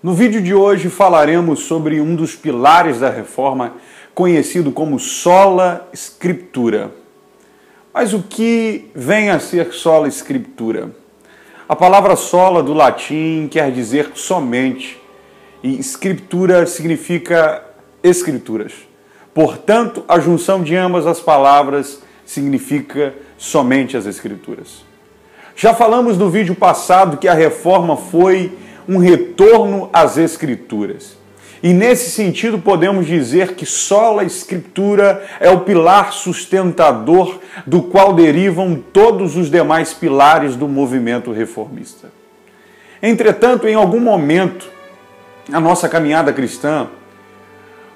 No vídeo de hoje falaremos sobre um dos pilares da Reforma, conhecido como Sola Scriptura. Mas o que vem a ser Sola Scriptura? A palavra sola do latim quer dizer somente, e Scriptura significa escrituras. Portanto, a junção de ambas as palavras significa somente as escrituras. Já falamos no vídeo passado que a Reforma foi um retorno às Escrituras. E nesse sentido podemos dizer que sola Scriptura é o pilar sustentador do qual derivam todos os demais pilares do movimento reformista. Entretanto, em algum momento na nossa caminhada cristã,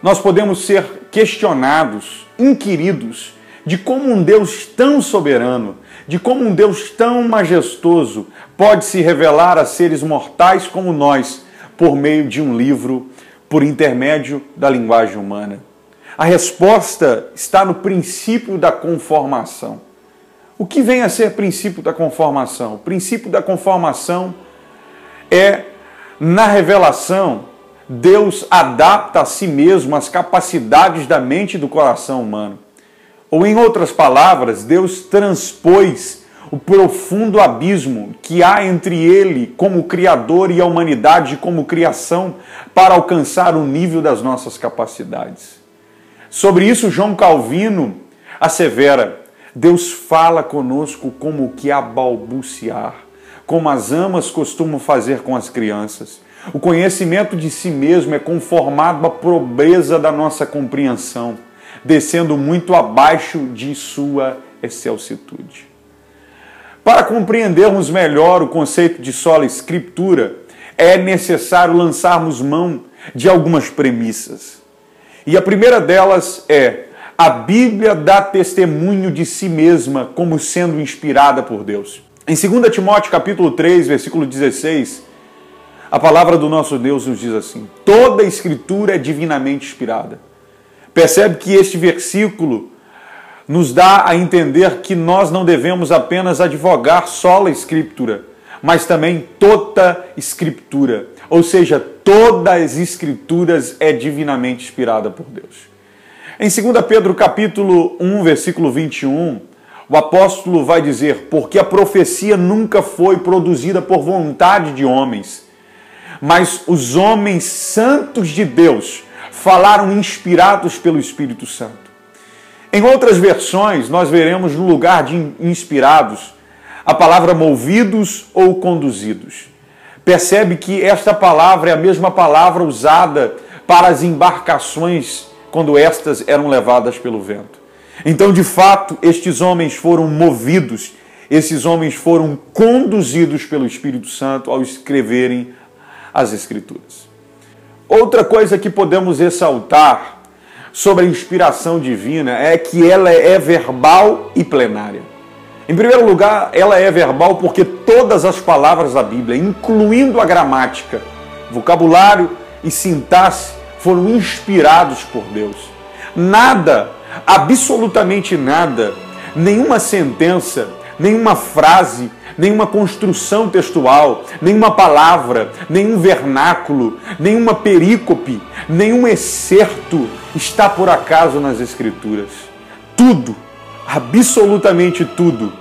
nós podemos ser questionados, inquiridos, de como um Deus tão soberano, de como um Deus tão majestoso pode se revelar a seres mortais como nós por meio de um livro, por intermédio da linguagem humana. A resposta está no princípio da conformação. O que vem a ser princípio da conformação? O princípio da conformação é, na revelação, Deus adapta a si mesmo as capacidades da mente e do coração humano. Ou, em outras palavras, Deus transpôs o profundo abismo que há entre Ele como Criador e a humanidade como criação para alcançar o nível das nossas capacidades. Sobre isso, João Calvino assevera: Deus fala conosco como que a balbuciar, como as amas costumam fazer com as crianças. O conhecimento de si mesmo é conformado à pobreza da nossa compreensão, descendo muito abaixo de sua excelsitude. Para compreendermos melhor o conceito de sola Scriptura, é necessário lançarmos mão de algumas premissas. E a primeira delas é: a Bíblia dá testemunho de si mesma como sendo inspirada por Deus. Em 2 Timóteo capítulo 3, versículo 16, a palavra do nosso Deus nos diz assim: toda a Escritura é divinamente inspirada. Percebe que este versículo nos dá a entender que nós não devemos apenas advogar sola Scriptura, mas também toda Escritura. Ou seja, todas as Escrituras é divinamente inspirada por Deus. Em 2 Pedro capítulo 1, versículo 21, o apóstolo vai dizer: porque a profecia nunca foi produzida por vontade de homens, mas os homens santos de Deus falaram inspirados pelo Espírito Santo. Em outras versões, nós veremos no lugar de inspirados a palavra movidos ou conduzidos. Percebe que esta palavra é a mesma palavra usada para as embarcações quando estas eram levadas pelo vento. Então, de fato, estes homens foram movidos, esses homens foram conduzidos pelo Espírito Santo ao escreverem as Escrituras. Outra coisa que podemos ressaltar sobre a inspiração divina é que ela é verbal e plenária. Em primeiro lugar, ela é verbal porque todas as palavras da Bíblia, incluindo a gramática, vocabulário e sintaxe, foram inspirados por Deus. Nada, absolutamente nada, nenhuma sentença, nenhuma frase, nenhuma construção textual, nenhuma palavra, nenhum vernáculo, nenhuma perícope, nenhum excerto está por acaso nas Escrituras. Tudo, absolutamente tudo,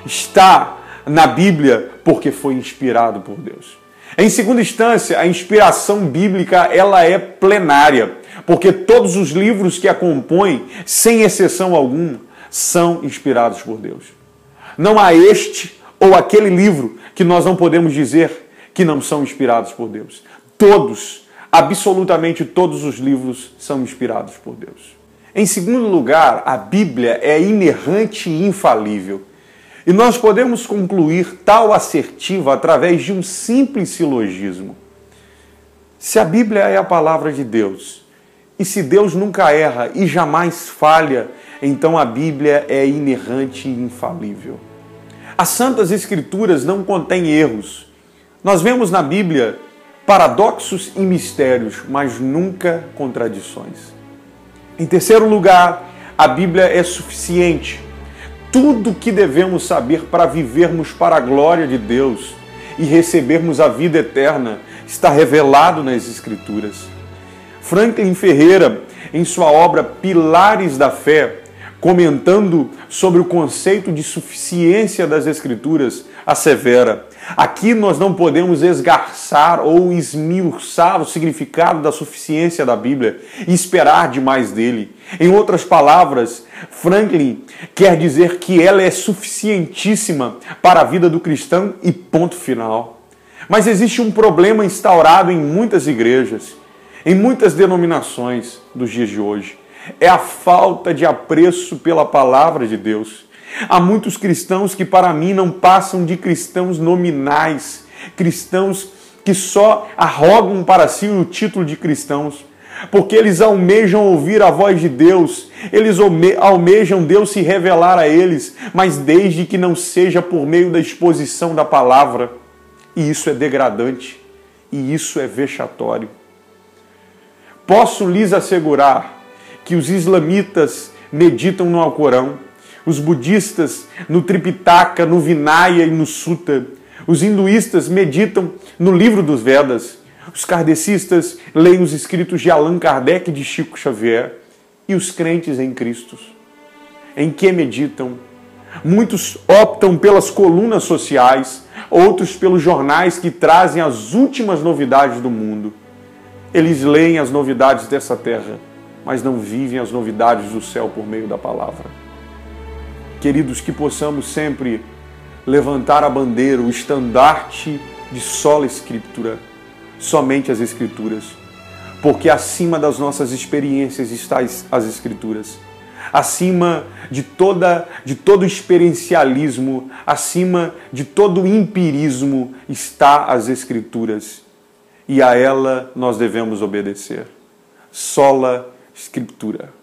está na Bíblia porque foi inspirado por Deus. Em segunda instância, a inspiração bíblica ela é plenária, porque todos os livros que a compõem, sem exceção alguma, são inspirados por Deus. Não há este ou aquele livro que nós não podemos dizer que não são inspirados por Deus. Todos, absolutamente todos os livros são inspirados por Deus. Em segundo lugar, a Bíblia é inerrante e infalível. E nós podemos concluir tal assertiva através de um simples silogismo. Se a Bíblia é a palavra de Deus, e se Deus nunca erra e jamais falha, então a Bíblia é inerrante e infalível. As Santas Escrituras não contêm erros. Nós vemos na Bíblia paradoxos e mistérios, mas nunca contradições. Em terceiro lugar, a Bíblia é suficiente. Tudo o que devemos saber para vivermos para a glória de Deus e recebermos a vida eterna está revelado nas Escrituras. Franklin Ferreira, em sua obra Pilares da Fé, comentando sobre o conceito de suficiência das Escrituras, assevera: aqui nós não podemos esgarçar ou esmiuçar o significado da suficiência da Bíblia e esperar demais dele. Em outras palavras, Franklin quer dizer que ela é suficientíssima para a vida do cristão e ponto final. Mas existe um problema instaurado em muitas igrejas, em muitas denominações dos dias de hoje. É a falta de apreço pela palavra de Deus. Há muitos cristãos que, para mim, não passam de cristãos nominais, cristãos que só arrogam para si o título de cristãos, porque eles almejam ouvir a voz de Deus, eles almejam Deus se revelar a eles, mas desde que não seja por meio da exposição da palavra. E isso é degradante, e isso é vexatório. Posso lhes assegurar que os islamitas meditam no Alcorão, os budistas no Tripitaka, no Vinaya e no Sutta, os hinduístas meditam no livro dos Vedas, os kardecistas leem os escritos de Allan Kardec e de Chico Xavier, e os crentes em Cristo, em que meditam? Muitos optam pelas colunas sociais, outros pelos jornais que trazem as últimas novidades do mundo. Eles leem as novidades dessa terra, mas não vivem as novidades do céu por meio da palavra. Queridos, que possamos sempre levantar a bandeira, o estandarte de sola Escritura, somente as Escrituras, porque acima das nossas experiências está as Escrituras, acima de todo experiencialismo, acima de todo empirismo está as Escrituras, e a ela nós devemos obedecer. Sola Escritura.